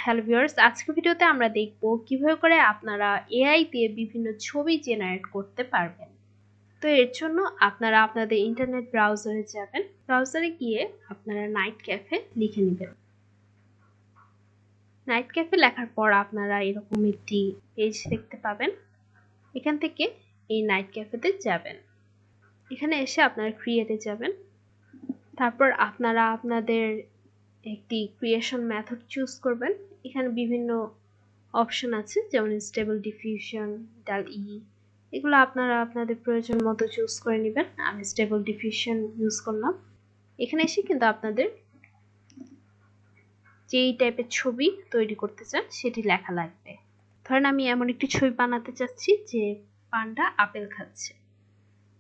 Hello viewers, আজকের ভিডিওতে আমরা দেখব কিভাবে করে আপনারা এআই দিয়ে বিভিন্ন ছবি জেনারেট করতে পারবেন। তো এর জন্য আপনারা আপনাদের ইন্টারনেট ব্রাউজারে যাবেন। ব্রাউজারে গিয়ে আপনারা নাইট ক্যাফে লিখে নেবেন। নাইট ক্যাফে লেখার পর আপনারা এরকম একটি পেজ দেখতে পাবেন। এখান থেকে এই নাইট ক্যাফেতে যাবেন। এখানে এসে আপনারা ক্রিয়েটে যাবেন। তারপর আপনারা আপনাদের একটি ক্রিয়েশন মেথড চুজ করবেন। এখানে বিভিন্ন অপশন আছে, যেমন স্টেবল ডিফিউশন, ডাল-ই, এগুলো আপনারা আপনাদের প্রয়োজন মতো চুজ করে নেবেন। আমি স্টেবল ডিফিউশন ইউজ করলাম। এখানে এসে কিন্তু আপনাদের যেই টাইপের ছবি তৈরি করতে চান সেটি লেখা লাগবে। ধরেন আমি এমন একটি ছবি বানাতে চাচ্ছি যে পান্ডা আপেল খাচ্ছে।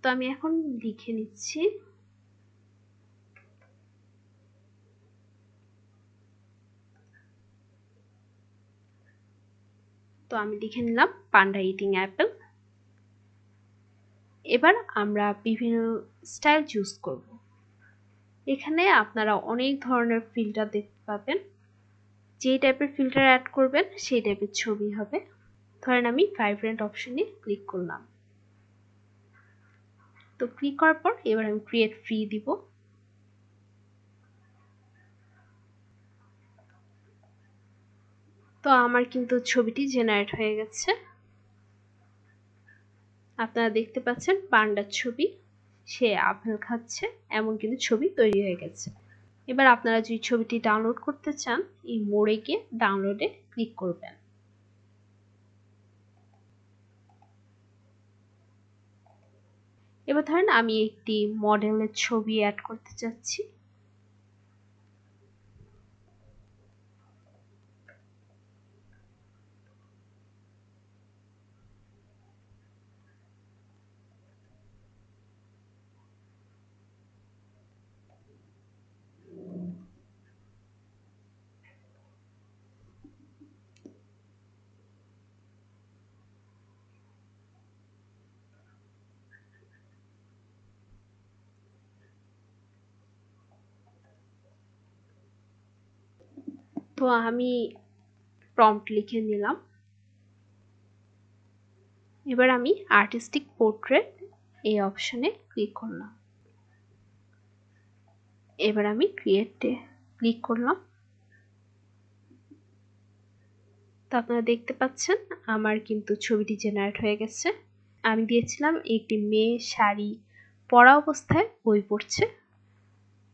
তো আমি এখন লিখে নিচ্ছি। তো আমি লিখে নিলাম পান্ডা ইটিং অ্যাপেল। এবার আমরা বিভিন্ন স্টাইল চুজ করব। এখানে আপনারা অনেক ধরনের ফিল্টার দেখতে পাবেন। যে টাইপের ফিল্টার অ্যাড করবেন সেই টাইপের ছবি হবে। ধরেন আমি ভাইব্রেন্ট অপশনে ক্লিক করলাম। তো ক্লিক করার পর এবার আমি ক্রিয়েট ফ্রি দিব। তো আমার কিন্তু ছবিটি জেনারেট হয়ে গেছে। আপনারা দেখতে পাচ্ছেন পান্ডার ছবি, সে আপেল খাচ্ছে, এমন কিন্তু ছবি তৈরি হয়ে গেছে। এবার আপনারা যে ছবিটি ডাউনলোড করতে চান, এই মোড়ে গিয়ে ডাউনলোডে ক্লিক করবেন। এবার ধরেন আমি একটি মডেলের ছবি অ্যাড করতে চাচ্ছি। তো আমি প্রম্পট লিখে নিলাম। এবার আমি আর্টিস্টিক পোর্ট্রেট এই অপশনে ক্লিক করলাম। এবার আমি ক্রিয়েটে ক্লিক করলাম। তো আপনারা দেখতে পাচ্ছেন আমার কিন্তু ছবিটি জেনারেট হয়ে গেছে। আমি দিয়েছিলাম একটি মেয়ে শাড়ি পরা অবস্থায় বই পড়ছে।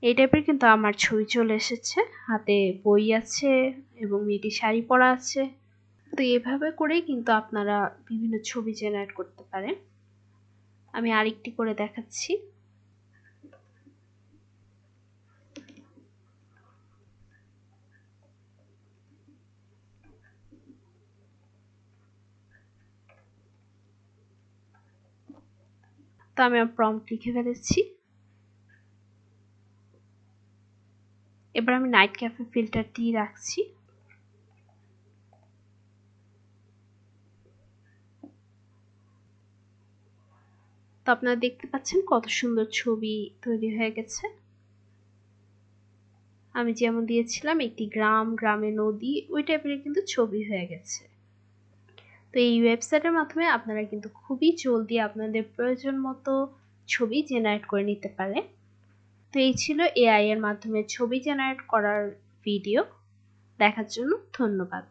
এই টাইপের কিন্তু আমার ছবি চলে এসেছে। হাতে বই আছে এবং মেয়েটি শাড়ি পরা আছে। তো এভাবে করেই কিন্তু আপনারা বিভিন্ন ছবি জেনারেট করতে পারেন। আমি আরেকটি করে দেখাচ্ছি। তো আমি প্রম্পট লিখে ফেলেছি। এবার আমি নাইট ক্যাফে ফিল্টারটি রাখছি। তো আপনারা দেখতে পাচ্ছেন কত সুন্দর ছবি তৈরি হয়ে গেছে। আমি যেমন দিয়েছিলাম একটি গ্রাম, গ্রামে নদী, ওই টাইপের কিন্তু ছবি হয়ে গেছে। তো এই ওয়েবসাইটের মাধ্যমে আপনারা কিন্তু খুবই জলদি আপনাদের প্রয়োজন মতো ছবি জেনারেট করে নিতে পারেন। তো এই ছিল এআই এর মাধ্যমে ছবি জেনারেট করার ভিডিও। দেখার জন্য ধন্যবাদ।